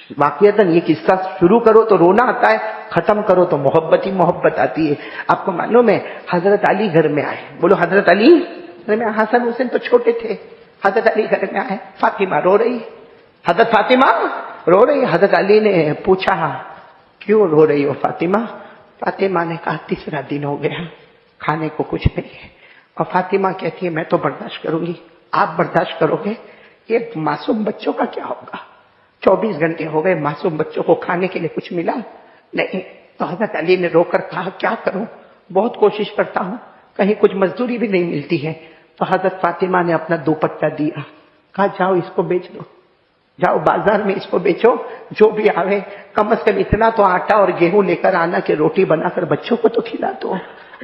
वाकईतन ये किस्सा शुरू करो तो रोना आता है, खत्म करो तो मोहब्बत ही मोहब्बत आती है। आपको मालूम है हजरत अली घर में आए, बोलो हजरत अली घर में, हसन हुसैन तो छोटे थे, हजरत अली घर में आए, फातिमा रो रही, हजरत फातिमा रो रही। हजरत अली ने पूछा क्यों रो रही हो फातिमा? फातिमा ने कहा तीसरा दिन हो गया, खाने को कुछ नहीं है। और फातिमा कहती है मैं तो बर्दाश्त करूंगी, आप बर्दाश्त करोगे? ये मासूम बच्चों का क्या होगा? 24 घंटे हो गए, मासूम बच्चों को खाने के लिए कुछ मिला नहीं। तो हजरत अली ने रोकर कहा क्या करूं, बहुत कोशिश करता हूं, कहीं कुछ मजदूरी भी नहीं मिलती है। तो हजरत फातिमा ने अपना दुपट्टा दिया, कहा जाओ इसको बेच दो, जाओ बाजार में इसको बेचो, जो भी आवे कम से कम इतना तो आटा और गेहूं लेकर आना कि रोटी बनाकर बच्चों को तो खिला दो।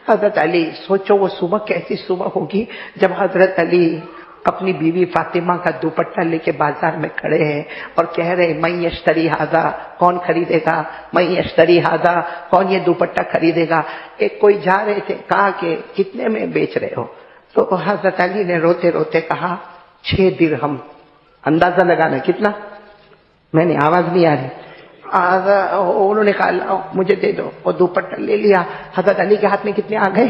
हजरत अली, सोचो वो सुबह कैसी सुबह होगी जब हजरत अली अपनी बीवी फातिमा का दुपट्टा लेके बाजार में खड़े हैं और कह रहे मैं यश्तरी हाजा, कौन खरीदेगा, मैं यश्तरी हाजा, कौन ये दुपट्टा खरीदेगा। एक कोई जा रहे थे, कहा कि कितने में बेच रहे हो? तो हजरत अली ने रोते रोते कहा 6 दिरहम। अंदाजा लगाना कितना, मैंने आवाज नहीं आ रही। उन्होंने कहा मुझे दे दो, और दुपट्टा ले लिया। हजरत अली के हाथ में कितने आ गए?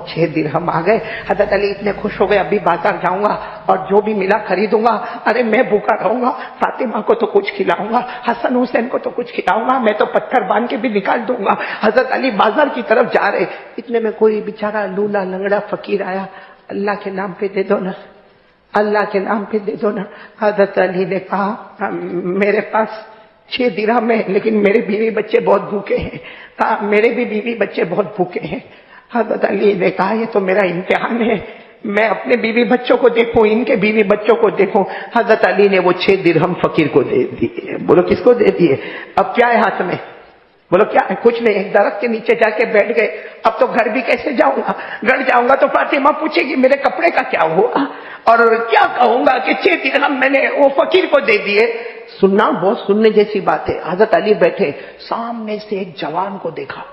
6 दिरहम आ गए। हजरत अली इतने खुश हो गए, अभी बाजार जाऊंगा और जो भी मिला खरीदूंगा, अरे मैं भूखा रहूंगा, फातिमा को तो कुछ खिलाऊंगा, हसन हुसैन को तो कुछ खिलाऊंगा, मैं तो पत्थर बांध के भी निकाल दूंगा। हजरत अली बाजार की तरफ जा रहे, इतने में कोई बेचारा लूला लंगड़ा फकीर आया, अल्लाह के नाम पे दे दो ना, अल्लाह के नाम पे दे दो ना। हजरत अली ने कहा मेरे पास 6 दिरहम है, लेकिन मेरे बीवी बच्चे बहुत भूखे हैं। कहा मेरे भी बीवी बच्चे बहुत भूखे हैं। हजरत अली ने कहा ये तो मेरा इम्तिहान है, मैं अपने बीवी बच्चों को देखूं, इनके बीवी बच्चों को देखूं। हजरत अली ने वो 6 दिरहम फकीर को दे दिए। बोलो किसको दे दिए? अब क्या है हाथ में? बोलो क्या है? कुछ नहीं। एक दरख्त के नीचे जाके बैठ गए। अब तो घर भी कैसे जाऊंगा? घर जाऊंगा तो फातिमा पूछेगी मेरे कपड़े का क्या हुआ, और क्या कहूंगा कि 6 दिरहम मैंने वो फकीर को दे दिए। सुनना, बहुत सुनने जैसी बात है। हजरत अली बैठे, सामने से एक जवान को देखा,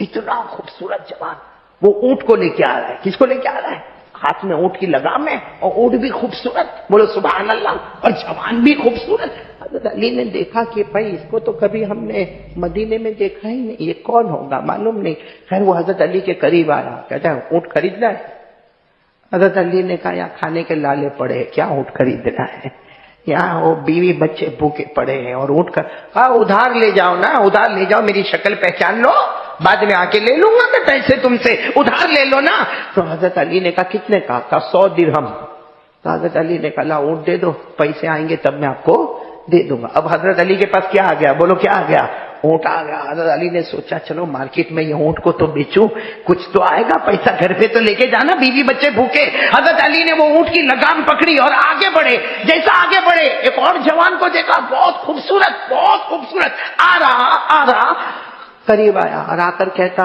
इतना खूबसूरत जवान, वो ऊंट को लेके आ रहा है। किसको लेके आ रहा है? हाथ में ऊंट की लगाम है, और ऊंट भी खूबसूरत, बोलो सुभान अल्लाह, और जवान भी खूबसूरत। हजरत अली ने देखा कि भाई इसको तो कभी हमने मदीने में देखा ही नहीं, ये कौन होगा मालूम नहीं। खैर वो हजरत अली के करीब आया, कहता है ऊंट खरीदना है? हजरत अली ने कहा यहाँ खाने के लाले पड़े, क्या ऊंट खरीदना है, यहाँ वो बीवी बच्चे भूखे पड़े हैं और ऊंट का। कहा उधार ले जाओ ना, उधार ले जाओ, मेरी शक्ल पहचान लो, बाद में आके ले लूंगा मैं पैसे तुमसे, उधार ले लो ना। तो हजरत अली ने कहा कितने का? 100 दिरहम। तो हजरत अली ने कहा ऊंट दे दो, पैसे आएंगे तब मैं आपको दे दूंगा। अब हजरत अली के पास क्या आ गया? बोलो क्या आ गया? ऊंट आ गया। हजरत अली ने सोचा चलो मार्केट में ये ऊंट को तो बेचूं, कुछ तो आएगा पैसा, घर पे तो लेके जाना, बीवी बच्चे भूखे। हजरत अली ने वो ऊंट की लगाम पकड़ी और आगे बढ़े। जैसा आगे बढ़े एक और जवान को देखा, बहुत खूबसूरत, बहुत खूबसूरत, आ रहा करीब आया और आकर कहता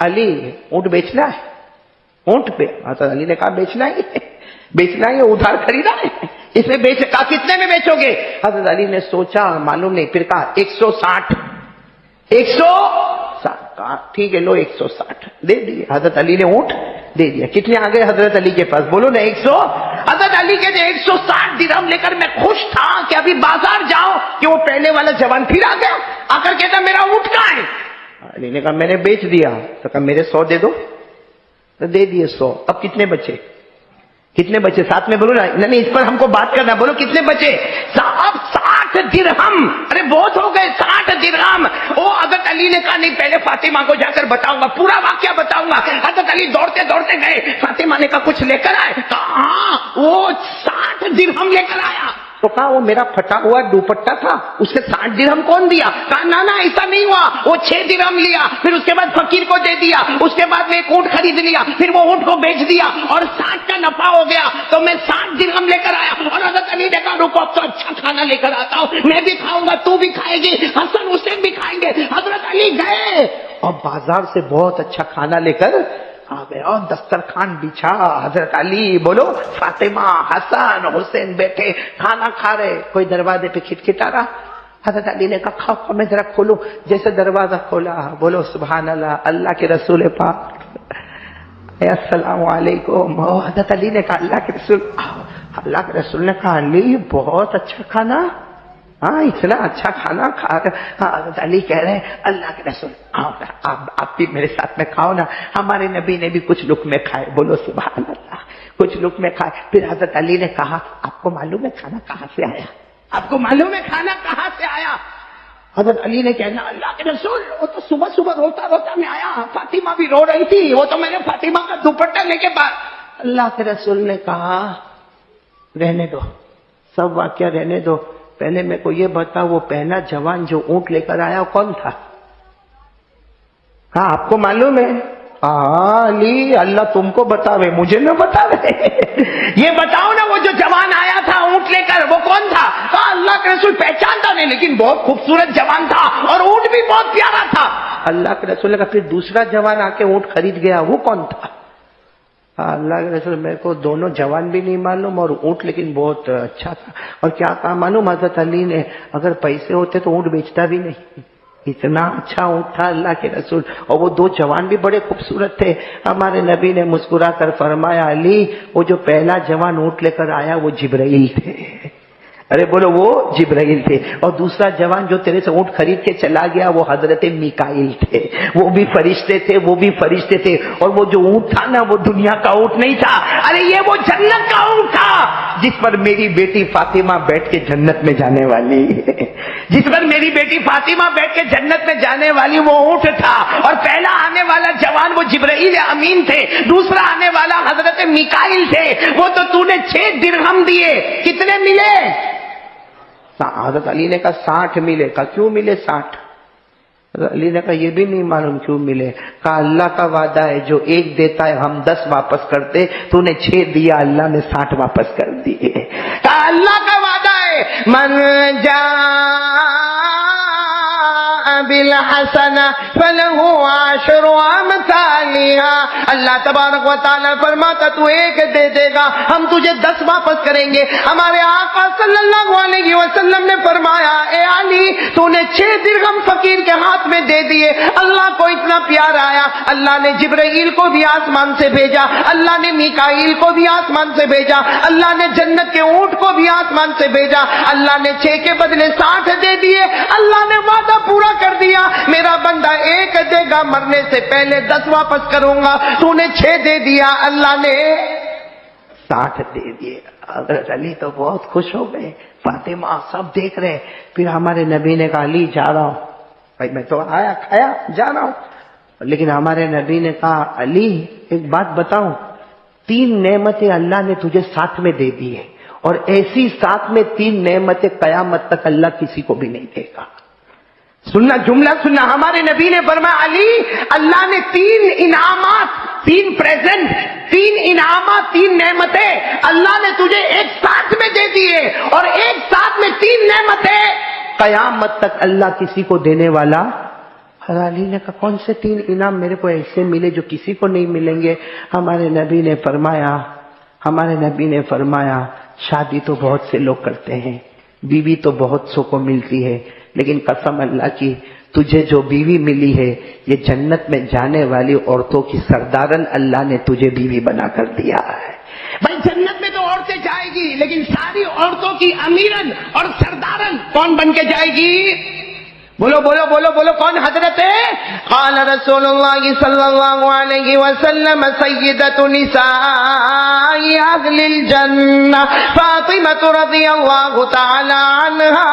अली ऊंट बेचना है? ऊंट पे? हजरत अली ने कहा बेचना ही है, बेचना ही है, उधार खरीदा है, इसमें बेच। कहा कितने में बेचोगे? हजरत अली ने सोचा मालूम नहीं, फिर कहा 160। 160 कहा ठीक है लो 160 दे दिए। हजरत अली ने ऊंट दे दिया। कितने आ गए हजरत अली के पास? बोलो ना 100। हजरत अली के 160 दिरहम लेकर मैं खुश था कि अभी बाजार जाओ कि वो पहले वाला जवान फिर आ गया, आकर कहता मेरा ऊंट कहां है? अली ने कहा मैंने बेच दिया। तो कहा मेरे 100 दे दो। तो दे दिए 100। अब कितने बचे? कितने बचे साथ में बोलो ना, नहीं इस पर हमको बात करना। बोलो कितने बचे? साहब 60 दिरहम। अरे बहुत हो गए 60 दिरहम। ओ हजरत अली ने कहा नहीं पहले फातिमा को जाकर बताऊंगा, पूरा वाकया बताऊंगा। हजरत अली दौड़ते दौड़ते गए, फातिमा ने कहा कुछ लेकर आए? कहा वो 60 दिरहम लेकर आया। तो कहा वो मेरा फटा हुआ दुपट्टा था, उससे 60 दिरहम कौन दिया? कहा ना ना ऐसा नहीं हुआ, वो 6 दिरहम लिया, फिर उसके बाद फकीर को दे दिया, उसके बाद में एक ऊंट खरीद लिया, फिर वो ऊंट को बेच दिया और 60 का नफा हो गया, तो मैं 60 दिरहम लेकर आया। और हजरत अली ने कहा रुको अब तो अच्छा खाना लेकर आता हूं, मैं भी खाऊंगा, तू भी खाएगी, हसन हुसैन भी खाएंगे। हजरत अली गए और बाजार से बहुत अच्छा खाना लेकर आ गए और दस्तरखान बिछा। हजरत अली बोलो फातिमा हसन हुसैन बैठे खाना खा रहे। कोई दरवाजे पे खिटखिटा रहा। हजरत अली ने कहा खाओ मैं जरा खोलूं। जैसे दरवाजा खोला, बोलो सुभान अल्लाह, अल्लाह के रसूल पाक, अस्सलाम वालेकुम। हजरत अली ने कहा अल्लाह के रसूल ने कहा अली बहुत अच्छा खाना, ہاں اتنا اچھا کھانا کھا کر حضرت علی کہہ رہے ہیں اللہ کے رسول آؤ نا آپ بھی میرے ساتھ میں کھاؤ نا. ہمارے نبی نے بھی کچھ لقمے کھائے. بولو سبحان اللہ. کچھ لقمے کھائے. پھر حضرت علی نے کہا آپ کو معلوم ہے کھانا کہاں سے آیا؟ آپ کو معلوم ہے کھانا کہاں سے آیا؟ حضرت علی نے کہنا اللہ کے رسول وہ تو صبح صبح روتا روتا میں آیا. فاطمہ بھی رو رہی تھی. وہ تو میں نے فاطمہ کا دوپٹہ لے کے بعد. اللہ کے رسول نے کہا رہنے دو سب واقعہ رہنے دو. پہلے میرے کو یہ بتا وہ پہلا جوان جو اونٹ لے کر آیا کون تھا؟ ہاں آپ کو معلوم ہے؟ علی اللہ تم کو بتاوے مجھے نہ بتاوے. یہ بتاؤ نا وہ جو جوان آیا تھا اونٹ لے کر وہ کون تھا؟ اللہ کے رسول پہچانتا نہیں لیکن بہت خوبصورت جوان تھا اور اونٹ بھی بہت پیارا تھا. اللہ کے رسول نے کہا پھر دوسرا جوان آ کے اونٹ خرید گیا وہ کون تھا؟ اللہ کے رسول میرے کو دونوں جوان بھی نہیں معلوم اور اونٹ لیکن بہت اچھا تھا. اور کیا کہا معلوم حضرت علی نے اگر پیسے ہوتے تو اونٹ بیچتا بھی نہیں. اتنا اچھا اونٹ تھا اللہ کے رسول. اور وہ دو جوان بھی بڑے خوبصورت تھے. ہمارے نبی نے مسکرا کر فرمایا علی وہ جو پہلا جوان اونٹ لے کر آیا وہ جبرائیل تھے. ارے بولو وہ جبرائیل تھے. اور دوسرا جوان جو تیرے سے اونٹ خرید کے چلا گیا وہ حضرت میکائیل تھے. وہ بھی فرشتے تھے وہ بھی فرشتے تھے. اور وہ جو اونٹ تھا نا وہ دنیا کا اونٹ نہیں تھا. ارے یہ وہ جنت کا اونٹ تھا جس پر میری بیٹی فاطمہ بیٹھ کے جنت میں جانے والی ہے. جس پر میری بیٹی فاطمہ بیٹھ کے جنت میں جانے والی وہ اونٹ تھا. اور پہلا آنے والا جوان وہ جبرائیل امین تھے. دوسرا آنے والا حضرت میکائیل تھے. وہ تو نے 6 درہم دیے. کتنے ملے؟ حضرت علی نے کہا 60 ملے. کہا کیوں ملے 60؟ حضرت علی نے کہا یہ بھی نہیں معلوم کیوں ملے. کہا اللہ کا وعدہ ہے جو 1 دیتا ہے ہم 10 واپس کرتے. تو نے 6 دیا اللہ نے 60 واپس کر دیے. کہا اللہ کا وعدہ ہے من بالحسنہ فلہ 10 امثالها. اللہ تبارک و تعالیٰ فرماتا تو 1 دے دے گا ہم تجھے 10 واپس کریں گے. ہمارے آقا صلی اللہ علیہ وسلم نے فرمایا اے علی تو نے 6 درہم فقیر کے ہاتھ میں دے دیے. اللہ کو اتنا پیار آیا اللہ نے جبرائیل کو بھی آسمان سے بھیجا. اللہ نے میکائیل کو بھی آسمان سے بھیجا. اللہ نے جنت کے اونٹ کو بھی آسمان سے بھیجا. اللہ نے 6 کے بدلے 60 دے دیے. اللہ نے وعدہ پورا کر دیا میرا بندہ 1 دے گا مرنے سے پہلے 10 واپس کروں گا. تو نے 6 دے دیا اللہ نے 60 دے دیے. حضرت علی تو بہت خوش ہو گئے. فاطمہ سب دیکھ رہے. پھر ہمارے نبی نے کہا علی جا رہا ہوں. بھائی میں تو آیا کھایا جا رہا ہوں. لیکن ہمارے نبی نے کہا علی ایک بات بتاؤں 3 نعمتیں اللہ نے تجھے ساتھ میں دے دی ہے اور ایسی ساتھ میں 3 نعمتیں قیامت تک اللہ کسی کو بھی نہیں دے گا. سننا جملہ سننا. ہمارے نبی نے فرمایا علی اللہ نے 3 انعامات 3 پریزنٹ 3 انعامات 3 نعمتیں اللہ نے تجھے ایک ساتھ میں دے دیے اور ایک ساتھ میں 3 نعمتیں قیامت تک اللہ کسی کو دینے والا. حضرت علی نے کہا کون سے 3 انعام میرے کو ایسے ملے جو کسی کو نہیں ملیں گے؟ ہمارے نبی نے فرمایا شادی تو بہت سے لوگ کرتے ہیں بیوی تو بہت سو کو ملتی ہے لیکن قسم اللہ کی تجھے جو بیوی ملی ہے یہ جنت میں جانے والی عورتوں کی سردارن اللہ نے تجھے بیوی بنا کر دیا ہے. بھائی جنت میں تو عورتیں جائے گی لیکن ساری عورتوں کی امیرن اور سردارن کون بن کے جائے گی؟ بولو بولو بولو بولو کون حضرت ہے؟ قال رسول اللہ صلی اللہ علیہ وسلم سیدۃ نساء اہل الجنہ فاطمہ رضی اللہ تعالی عنہا.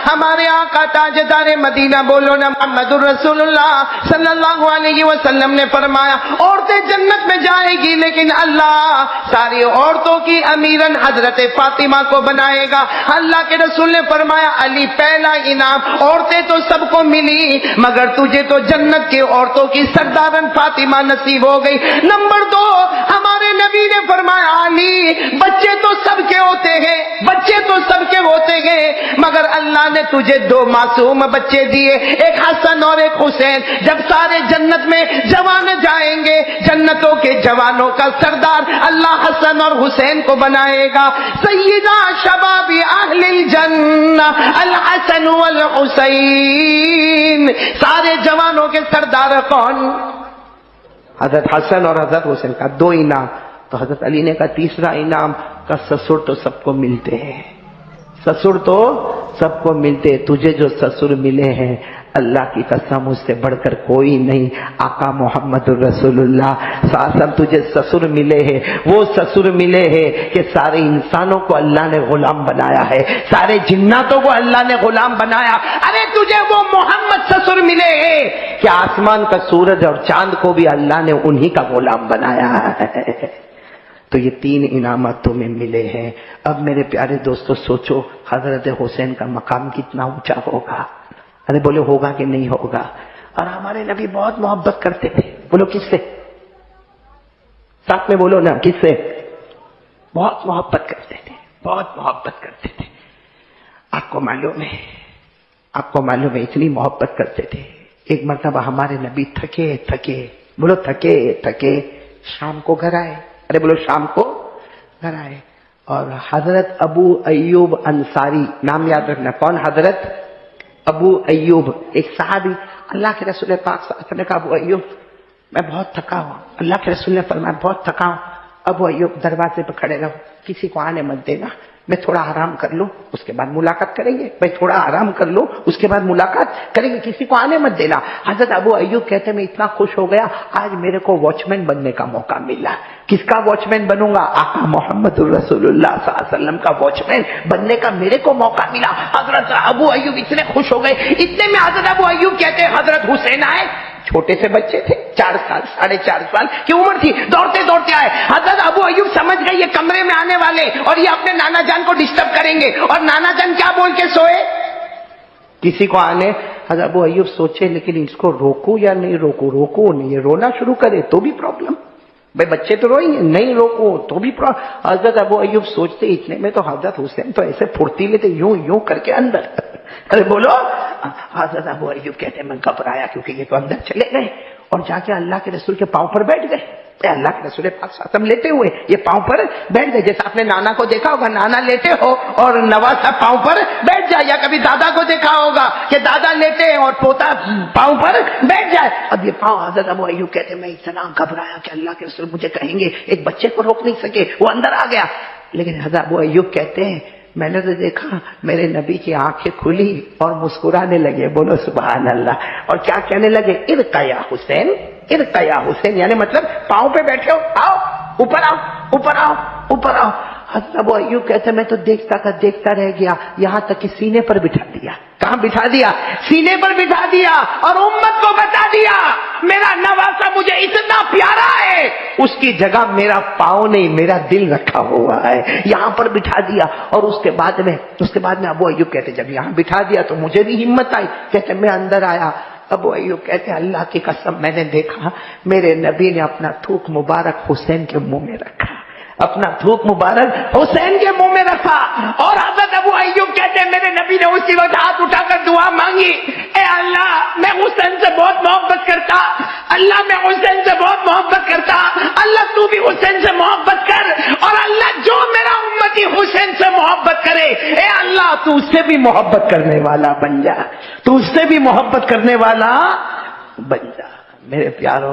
ہمارے آقا تاجدار مدینہ بولو نا محمد الرسول اللہ صلی اللہ علیہ وسلم نے فرمایا عورتیں جنت میں جائے گی لیکن اللہ ساری عورتوں کی امیرن حضرت فاطمہ کو بنائے گا. اللہ کے رسول نے فرمایا علی پہلا انعام عورتیں تو سب کو ملی مگر تجھے تو جنت کی عورتوں کی سردارن فاطمہ نصیب ہو گئی. نمبر 2 ہمارے نبی نے فرمایا علی بچے تو سب کے ہوتے ہیں مگر اللہ نے تجھے 2 معصوم بچے دیے ایک حسن اور ایک حسین. جب سارے جنت میں جوان جائیں گے جنتوں کے جوانوں کا سردار اللہ حسن اور حسین کو بنائے گا. سیدہ شباب اہل الجنہ الحسن والحسین. سارے جوانوں کے سردار کون؟ حضرت حسن اور حضرت حسین کا 2 انعام. تو حضرت علی نے کہا تیسرا انعام کا سسر تو سب کو ملتے ہیں ससुर तो सबको मिलते, तुझे जो ससुर मिले हैं अल्लाह की कसम उससे बढ़कर कोई नहीं, आका मोहम्मद रसूलुल्लाह सासम तुझे ससुर मिले हैं, वो ससुर मिले हैं कि सारे इंसानों को अल्लाह ने गुलाम बनाया है, सारे जिन्नातों को अल्लाह ने गुलाम बनाया। अरे तुझे वो मोहम्मद ससुर मिले हैं कि आसमान का सूरज और चांद को भी अल्लाह ने उन्हीं का गुलाम बनाया है। तो ये 3 इनामत तुम्हें मिले हैं। अब मेरे प्यारे दोस्तों सोचो हजरत हुसैन का मकाम कितना ऊंचा होगा। अरे बोले होगा कि नहीं होगा। और हमारे नबी बहुत मोहब्बत करते थे। बोलो किससे? साथ में बोलो ना, किससे? बहुत मोहब्बत करते थे, बहुत मोहब्बत करते थे। आपको मालूम है इतनी मोहब्बत करते थे। एक मर्तबा हमारे नबी थके, बोलो थके शाम को घर आए। अरे बोलो शाम को घर आए और हजरत अबू अय्यूब अंसारी, नाम याद रखना, कौन? हजरत अबू अय्यूब, एक सहाबी। अल्लाह के रसूल पाक सल्लल्लाहु अलैहि वसल्लम ने कहा अबू अय्यूब मैं बहुत थका हूं। अल्लाह के रसूल ने फरमाया बहुत थका हूं। अबू अय्यूब दरवाजे पर खड़े रहो, किसी को आने मत देना, मैं थोड़ा आराम कर लूं उसके बाद मुलाकात करेंगे। भाई थोड़ा आराम कर लो उसके बाद मुलाकात करेंगे, किसी को आने मत देना। हजरत अबू अय्यूब कहते मैं इतना खुश हो गया आज मेरे को वॉचमैन बनने का मौका मिला। किसका वॉचमैन बनूंगा? आका मोहम्मद रसूलुल्लाह सल्लल्लाहु अलैहि वसल्लम का वॉचमैन बनने का मेरे को मौका मिला। हजरत अबू अय्यूब इतने खुश हो गए। इतने में हजरत अबू अय्यूब कहते हैं हजरत हुसैन आए। छोटे से बच्चे थे, 4 साल 4.5 साल की उम्र थी, दौड़ते दौड़ते आए। हजरत अबू अय्यूब समझ गए ये कमरे में आने वाले और ये अपने नाना जान को डिस्टर्ब करेंगे। और नाना जान क्या बोल के सोए? किसी को आने। हजरत अबू अय्यूब सोचे लेकिन इसको रोकूं या नहीं रोकूं नहीं, ये रोना शुरू करे तो भी प्रॉब्लम, भाई बच्चे तो रोएंगे, नहीं रोको तो भी प्रॉब्लम। हजरत अबू अय्यूब सोचते इतने में तो हजरत हुसैन तो ऐसे फुर्तीले थे, यूं करके अंदर। अरे बोलो। हजरत अबू अय्यूब कहते मैं घबराया क्योंकि ये तो अंदर चले गए और जाके अल्लाह के रसूल के पांव पर बैठ गए। अल्लाह के रसूल पाक साथ लेटे हुए ये पांव पर बैठ गए। जैसे आपने नाना को देखा होगा, नाना लेटे हो और नवाज साहब पांव पर बैठ जाए, या कभी दादा को देखा होगा कि दादा लेटे हैं और पोता पांव पर बैठ जाए। अब ये पांव हजरत अबू अय्यूब कहते मैं इतना घबराया कि अल्लाह के रसूल मुझे कहेंगे, एक बच्चे को रोक नहीं सके, वो अंदर आ गया। लेकिन हजरत अबू अय्यूब कहते हैं मैंने तो देखा मेरे नबी की आंखें खुली और मुस्कुराने लगे। बोलो सुभान अल्लाह। और क्या कहने लगे? इरका या हुसैन, यानी मतलब पांव पे बैठे हो, आओ ऊपर आओ। हजरत अबू अय्यूब कहते मैं तो देखता रह गया, यहां तक कि सीने पर बिठा दिया। कहां बिठा दिया? सीने पर बिठा दिया और उम्मत को बता दिया मेरा नवासा मुझे इतना प्यारा है, उसकी जगह मेरा पांव नहीं मेरा दिल रखा हुआ है, यहां पर बिठा दिया। और उसके बाद में अबू अय्यूब कहते जब यहां बिठा दिया तो मुझे भी हिम्मत आई, कहते मैं अंदर आया। अबू अय्यूब कहते अल्लाह की कसम मैंने देखा मेरे नबी ने अपना थूक मुबारक हुसैन के मुंह में रखा, अपना थूक मुबारक हुसैन के मुंह में रखा। और हजरत अबू अय्यूब कहते हैं मेरे नबी ने उसी वक्त हाथ उठाकर दुआ मांगी, ए अल्लाह मैं हुसैन से बहुत मोहब्बत करता, अल्लाह मैं हुसैन से बहुत मोहब्बत करता, अल्लाह तू भी हुसैन से मोहब्बत कर, और अल्लाह जो मेरा उम्मती हुसैन से मोहब्बत करे, ए अल्लाह तू उससे भी मोहब्बत करने वाला बन जा, तू उससे भी मोहब्बत करने वाला बन जा। मेरे प्यारो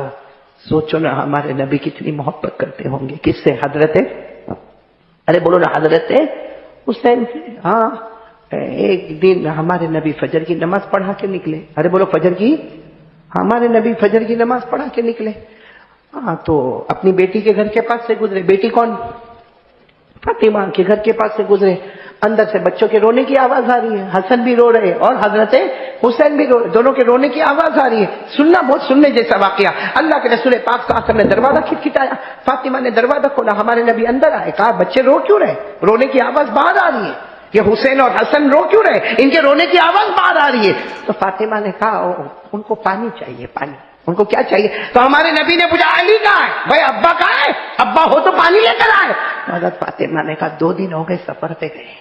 सोचो ना हमारे नबी कितनी मोहब्बत करते होंगे किससे? हजरत, अरे बोलो ना, हजरत हुसैन से। हाँ, एक दिन हमारे नबी फजर की नमाज पढ़ा के निकले। अरे बोलो फजर की, हमारे नबी फजर की नमाज पढ़ा के निकले। हाँ, तो अपनी बेटी के घर के पास से गुजरे। बेटी कौन? फातिमा के घर के पास से गुजरे। अंदर से बच्चों के रोने की आवाज आ रही है, हसन भी रो रहे और हजरत हुसैन भी रो रहे, दोनों के रोने की आवाज आ रही है। सुनना, बहुत सुनने जैसा वाकया। अल्लाह के रसूल पाक सल्लल्लाहु अलैहि वसल्लम ने दरवाजा खटखटाया, फातिमा ने दरवाजा खोला, हमारे नबी अंदर आए। कहा बच्चे रो क्यों रहे? रोने की आवाज बाहर आ रही है, ये हुसैन और हसन रो क्यों रहे? इनके रोने की आवाज बाहर आ रही है। तो फातिमा ने कहा उनको पानी चाहिए, पानी। उनको क्या चाहिए? तो हमारे नबी ने पूछा अली कहाँ है? भाई अब्बा कहाँ है? अब्बा हो तो पानी लेकर आए। हजरत फातिमा ने कहा 2 दिन हो गए सफर पे गए,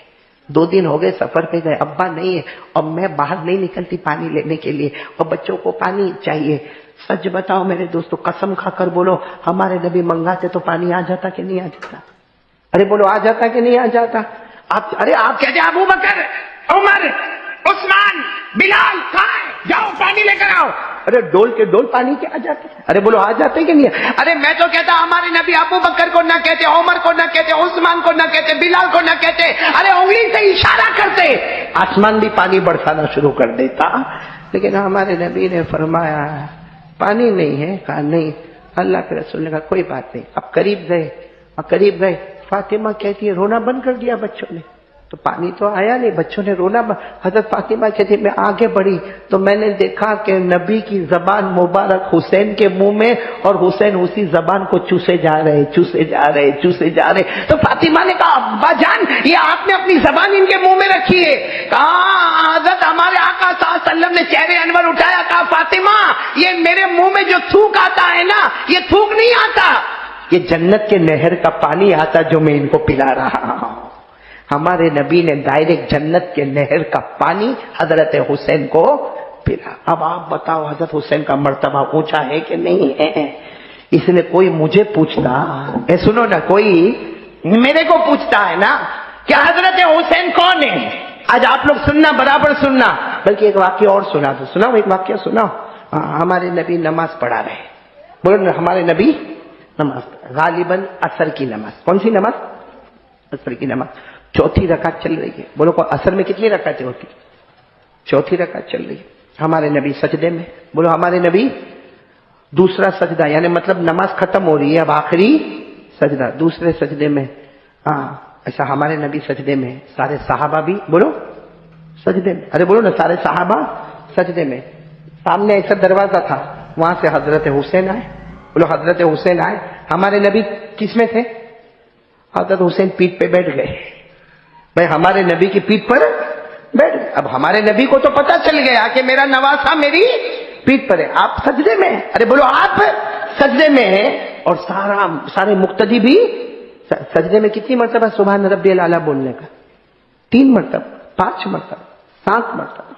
2 दिन हो गए सफर पे गए, अब्बा नहीं है और मैं बाहर नहीं निकलती पानी लेने के लिए, और बच्चों को पानी चाहिए। सच बताओ मेरे दोस्तों, कसम खाकर बोलो हमारे नबी मंगाते तो पानी आ जाता कि नहीं आ जाता? अरे बोलो आ जाता कि नहीं आ जाता? अरे आप कहते अबू बकर, उमर, उस्मान, बिलाल कहाँ है? जाओ पानी लेकर आओ। ارے ڈول کے ڈول پانی کے آ جاتے. ارے بولو آ جاتے کہ نہیں؟ ارے میں تو کہتا ہمارے نبی ابو بکر کو نہ کہتے, عمر کو نہ کہتے, عثمان کو نہ کہتے, بلال کو نہ کہتے, ارے انگلی سے اشارہ کرتے, آسمان بھی پانی برسانا شروع کر دیتا. لیکن ہمارے نبی نے فرمایا پانی نہیں ہے. کہا نہیں. اللہ کے رسول نے کہا کوئی بات نہیں. اب قریب گئے. فاطمہ کہتی ہے رونا بند کر دیا بچوں نے, تو پانی تو آیا نہیں, بچوں نے رونا حضرت فاطمہ کہتی میں آگے بڑھی تو میں نے دیکھا کہ نبی کی زبان مبارک حسین کے منہ میں, اور حسین اسی زبان کو چوسے جا رہے. تو فاطمہ نے کہا ابا جان یہ آپ نے اپنی زبان ان کے منہ میں رکھی ہے. کہا حضرت ہمارے آقا صلی اللہ علیہ وسلم نے چہرے انور اٹھایا, کہا فاطمہ یہ میرے منہ میں جو تھوک آتا ہے نا, یہ تھوک نہیں آتا, یہ جنت کے نہر کا پانی آتا جو میں ان کو پلا رہا ہوں. ہمارے نبی نے ڈائریکٹ جنت کے نہر کا پانی حضرت حسین کو پلا. اب آپ بتاؤ حضرت حسین کا مرتبہ اونچا ہے کہ نہیں ہے؟ اس لیے کوئی مجھے پوچھتا, سنو نا, کوئی میرے کو پوچھتا ہے نا کہ حضرت حسین کون ہے, آج آپ لوگ سننا, برابر سننا. بلکہ ایک واقعہ اور سنا دو. سناؤ ایک واقعہ سناؤ. ہمارے نبی نماز پڑھا رہے, بولو ہمارے نبی نماز, غالباً عصر کی نماز. کون سی نماز؟ عصر کی نماز. چوتھی رکعت چل رہی ہے. بولو عصر میں کتنی رکعتیں ہوتی؟ چوتھی رکعت چل رہی ہے. ہمارے نبی سجدے میں. بولو ہمارے نبی دوسرا سجدہ, یعنی مطلب نماز ختم ہو رہی ہے, اب آخری سجدہ, دوسرے سجدے میں. ایسا ہمارے نبی سجدے میں, سارے صحابہ بھی بولو سجدے میں. ارے بولو نا سارے صحابہ سجدے میں. سامنے ایسا دروازہ تھا, وہاں سے حضرت حسین آئے. بولو حضرت حسین آئے. ہمارے نبی کس میں تھے؟ حضرت حسین پیٹھ پہ بیٹھ گئے. بھائی ہمارے نبی کی پیٹھ پر بیٹھ گئے. اب ہمارے نبی کو تو پتا چل گیا کہ میرا نواسا میری پیٹھ پر ہے, آپ سجدے میں. ارے بولو آپ سجدے میں ہیں, اور سارے مقتدی بھی سجدے میں. کتنی مرتبہ سبحان ربی الاعلیٰ بولنے کا؟ 3 مرتبہ, 5 مرتبہ, 7 مرتبہ.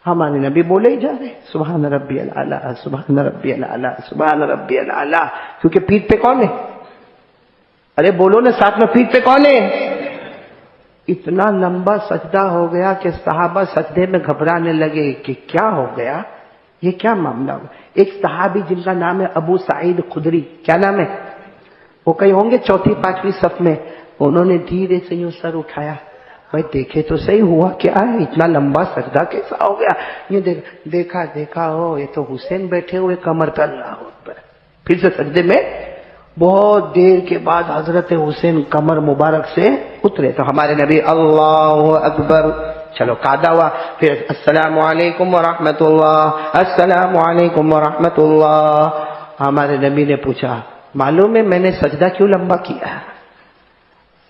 ہمارے نبی بولے ہی جا رہے سبحان ربی الاعلیٰ, سبحان ربی الاعلیٰ, سبحان ربی الاعلیٰ. کیونکہ پیٹھ پہ کون ہے؟ ارے بولو نا ساتھ میں, پیٹھ پہ کون ہے؟ اتنا لمبا سجدہ ہو گیا کہ صحابہ سجدے میں گھبرانے لگے کہ کیا ہو گیا, یہ کیا معاملہ ہو. ایک صحابی جن کا نام ہے ابو سعید خدری, کیا نام ہے, وہ کہیں ہوں گے 4 5ویں صف میں. انہوں نے دھیرے سے یوں سر اٹھایا, بھائی دیکھے تو صحیح ہوا کیا ہے, اتنا لمبا سجدہ کیسا ہو گیا. یہ دیکھا ہو, یہ تو حسین بیٹھے ہوئے کمر پر. اللہ اکبر. پھر سے سجدے میں بہت دیر کے بعد حضرت حسین کمر مبارک سے اترے. تو ہمارے نبی اللہ اکبر, چلو قاعدہ ہوا. پھر السلام علیکم ورحمۃ اللہ, السلام علیکم ورحمۃ اللہ. ہمارے نبی نے پوچھا معلوم ہے میں نے سجدہ کیوں لمبا کیا؟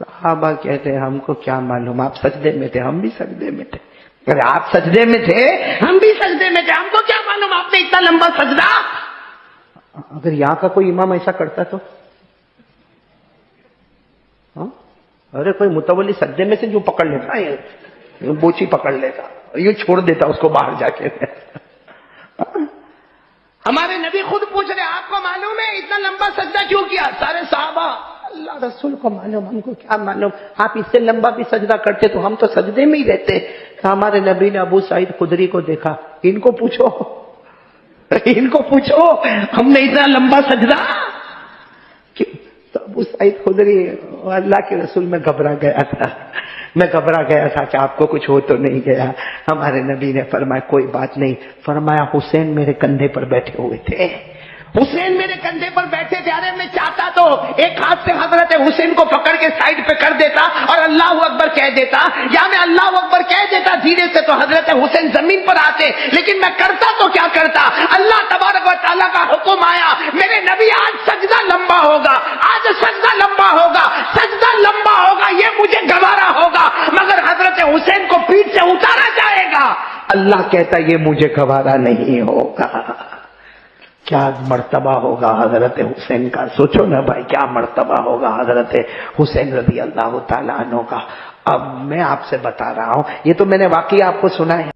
صحابہ کہتے ہیں ہم کو کیا معلوم, آپ سجدے میں تھے, ہم بھی سجدے میں تھے. اگر آپ سجدے میں تھے ہم بھی سجدے میں تھے, ہم کو کیا معلوم آپ نے اتنا لمبا سجدہ. اگر یہاں کا کوئی امام ایسا کرتا تو, ارے کوئی متولی سجدے میں سے جو پکڑ لیتا, یہ بوچھی پکڑ لیتا, یہ چھوڑ دیتا اس کو باہر جا کے. ہمارے نبی خود پوچھ رہے آپ کو معلوم ہے اتنا لمبا سجدہ کیوں کیا؟ سارے صحابہ اللہ رسول کو معلوم, ہم کو کیا معلوم, آپ اس سے لمبا بھی سجدہ کرتے تو ہم تو سجدے میں ہی رہتے. ہمارے نبی نے ابو سعید خدری کو دیکھا, ان کو پوچھو ہم نے اتنا لمبا سجدہ. تو ابو سعید خدری, اللہ کے رسول میں گھبرا گیا تھا کہ آپ کو کچھ ہو تو نہیں گیا. ہمارے نبی نے فرمایا کوئی بات نہیں. فرمایا حسین میرے کندھے پر بیٹھے ہوئے تھے, حسین میرے کندھے پر بیٹھے تھے. ارے میں چاہتا تو ایک ہاتھ سے حضرت حسین کو پکڑ کے سائڈ پہ کر دیتا اور اللہ اکبر کہہ دیتا, یا میں اللہ اکبر کہہ دیتا دھیرے سے تو حضرت حسین زمین پر آتے. لیکن میں کرتا تو کیا کرتا, اللہ تبارک و تعالیٰ کا حکم آیا میرے نبی آج سجدہ لمبا ہوگا, آج سجدہ لمبا ہوگا, سجدہ لمبا ہوگا, یہ مجھے گوارا ہوگا, مگر حضرت حسین کو پیٹھ سے اتارا جائے گا. اللہ کہتا یہ مجھے گوارا نہیں ہوگا. کیا مرتبہ ہوگا حضرت حسین کا, سوچو نا بھائی, کیا مرتبہ ہوگا حضرت حسین رضی اللہ تعالیٰ عنہ کا. اب میں آپ سے بتا رہا ہوں, یہ تو میں نے واقعہ آپ کو سنا ہے.